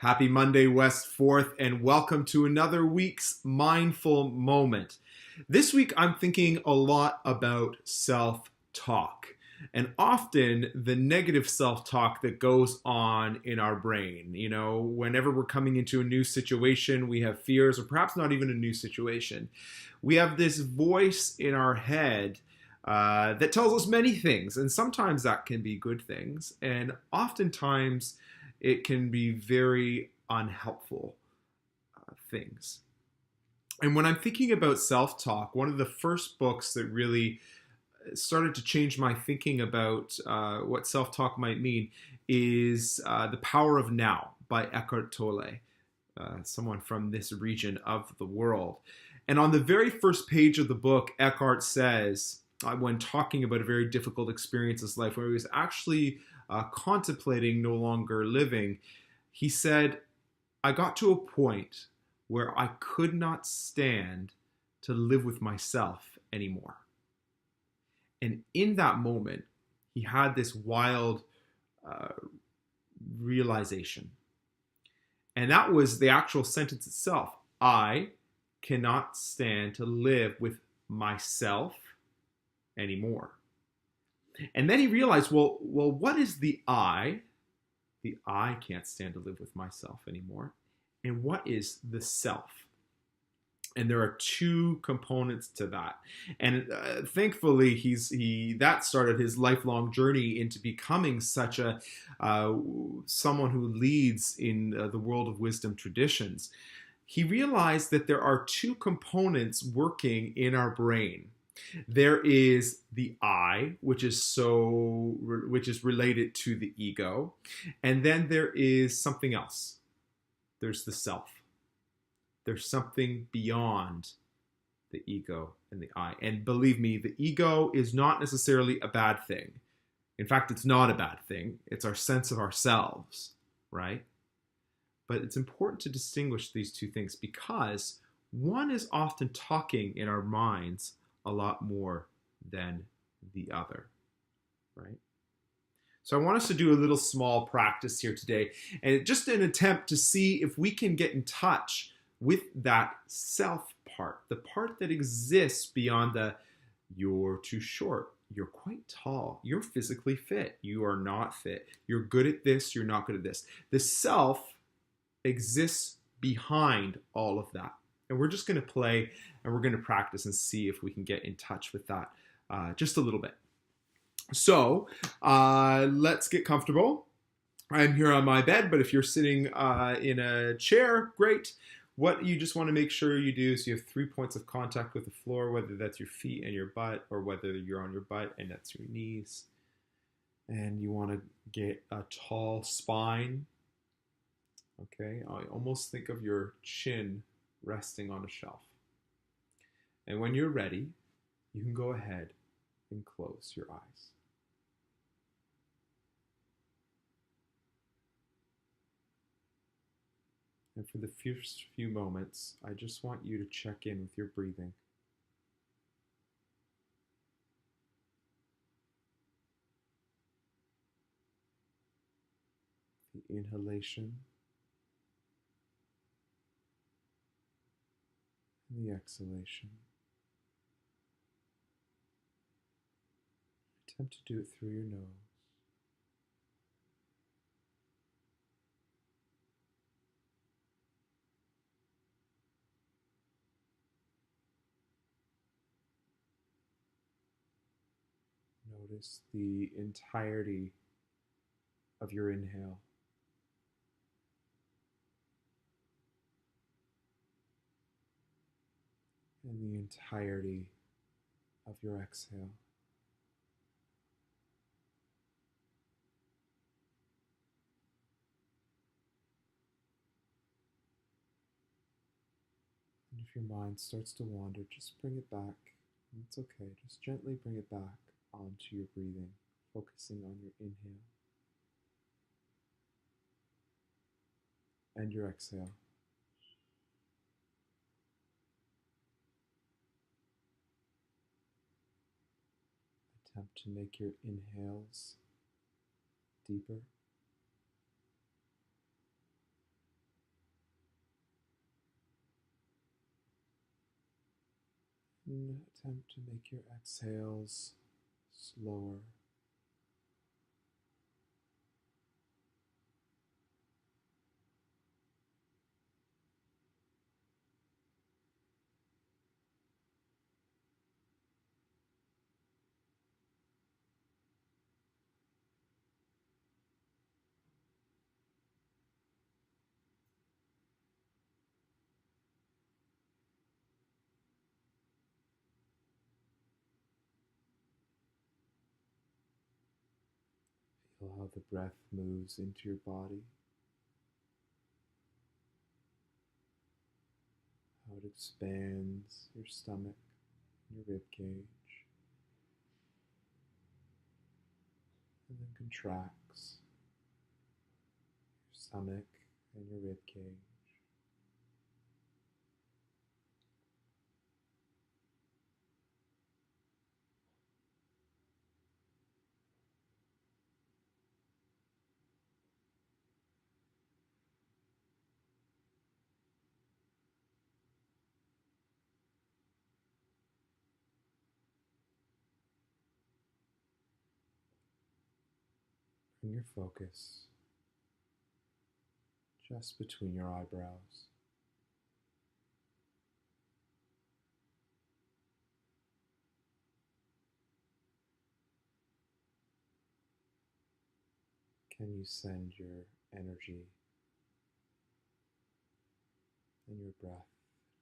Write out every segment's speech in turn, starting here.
Happy Monday, West 4th, and welcome to another week's Mindful Moment. This week, I'm thinking a lot about self-talk, and often the negative self-talk that goes on in our brain. You know, whenever we're coming into a new situation, we have fears, or perhaps not even a new situation. We have this voice in our head that tells us many things, and sometimes that can be good things, and oftentimes it can be very unhelpful things. And when I'm thinking about self-talk, one of the first books that really started to change my thinking about what self-talk might mean is The Power of Now by Eckhart Tolle, someone from this region of the world. And on the very first page of the book, Eckhart says, when talking about a very difficult experience in his life, where he was actually contemplating no longer living, he said, I got to a point where I could not stand to live with myself anymore. And in that moment, he had this wild realization. And that was the actual sentence itself. I cannot stand to live with myself anymore. And then he realized, well, what is the I? The I can't stand to live with myself anymore. And what is the self? And there are two components to that. And thankfully, that started his lifelong journey into becoming such a someone who leads in the world of wisdom traditions. He realized that there are two components working in our brain. There is the I, which is related to the ego, and then there is something else. There's the self. There's something beyond the ego and the I. And believe me, the ego is not necessarily a bad thing. In fact, it's not a bad thing. It's our sense of ourselves, right? But it's important to distinguish these two things because one is often talking in our minds a lot more than the other, right? So I want us to do a little small practice here today, and just an attempt to see if we can get in touch with that self part, the part that exists beyond the you're too short, you're quite tall, you're physically fit, you are not fit, you're good at this, you're not good at this. The self exists behind all of that. And we're just going to play and we're going to practice and see if we can get in touch with that just a little bit. So let's get comfortable. I'm here on my bed, but if you're sitting in a chair, great. What you just want to make sure you do is you have 3 points of contact with the floor, whether that's your feet and your butt or whether you're on your butt and that's your knees. And you want to get a tall spine. Okay, I almost think of your chin resting on a shelf. And when you're ready, you can go ahead and close your eyes. And for the first few moments, I just want you to check in with your breathing. The inhalation and the exhalation. Attempt to do it through your nose. Notice the entirety of your inhale. And the entirety of your exhale. And if your mind starts to wander, just bring it back. It's okay, just gently bring it back onto your breathing, focusing on your inhale and your exhale. Attempt to make your inhales deeper And attempt to make your exhales slower. Feel how the breath moves into your body, how it expands your stomach, your rib cage, and then contracts your stomach and your rib cage. Bring your focus just between your eyebrows. Can you send your energy and your breath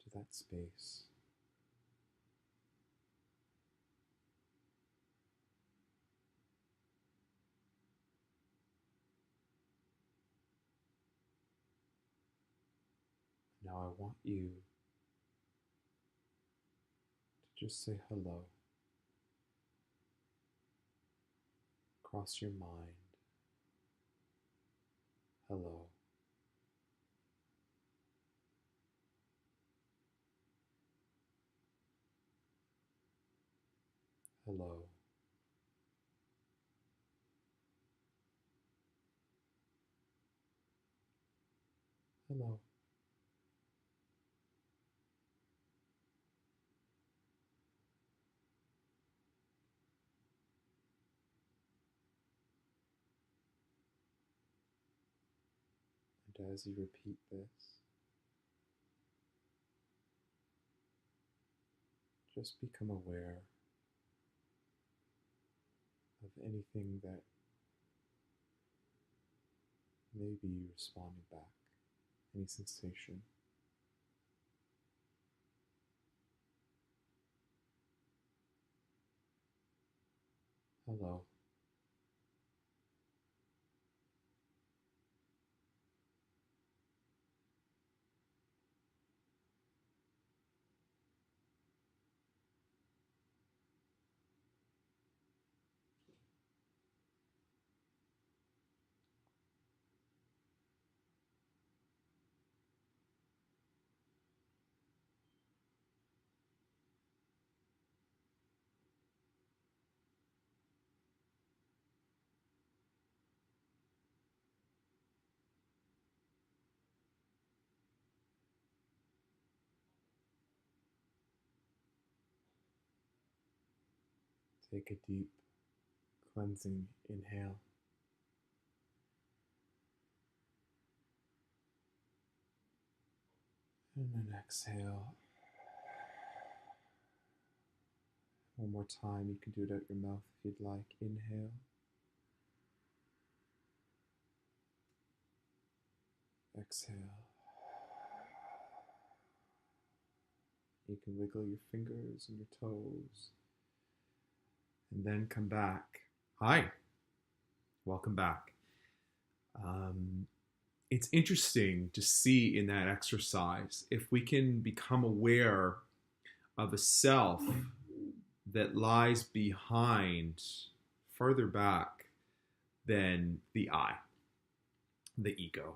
to that space? Now I want you to just say hello across your mind. Hello. Hello. Hello. And as you repeat this, just become aware of anything that may be responding back, any sensation. Hello. Take a deep, cleansing inhale. And then exhale. One more time, you can do it out your mouth if you'd like. Inhale. Exhale. You can wiggle your fingers and your toes. And then come back. Hi. Welcome back. It's interesting to see in that exercise if we can become aware of a self that lies behind, further back than the I, the ego.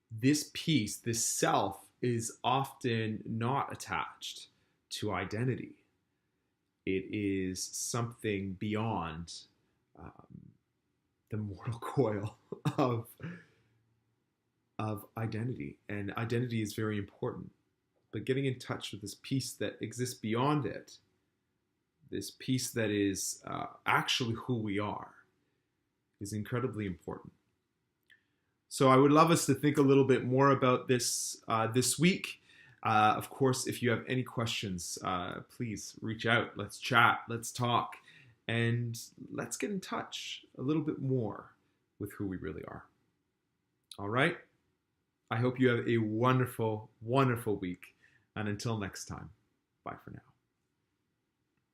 This piece, this self, is often not attached to identity. It is something beyond the mortal coil of identity. And identity is very important. but getting in touch with this peace that exists beyond it, this peace that is actually who we are, is incredibly important. So I would love us to think a little bit more about this this week. Of course, if you have any questions, please reach out. Let's chat, let's talk, and let's get in touch a little bit more with who we really are. All right? I hope you have a wonderful, wonderful week. And until next time, bye for now.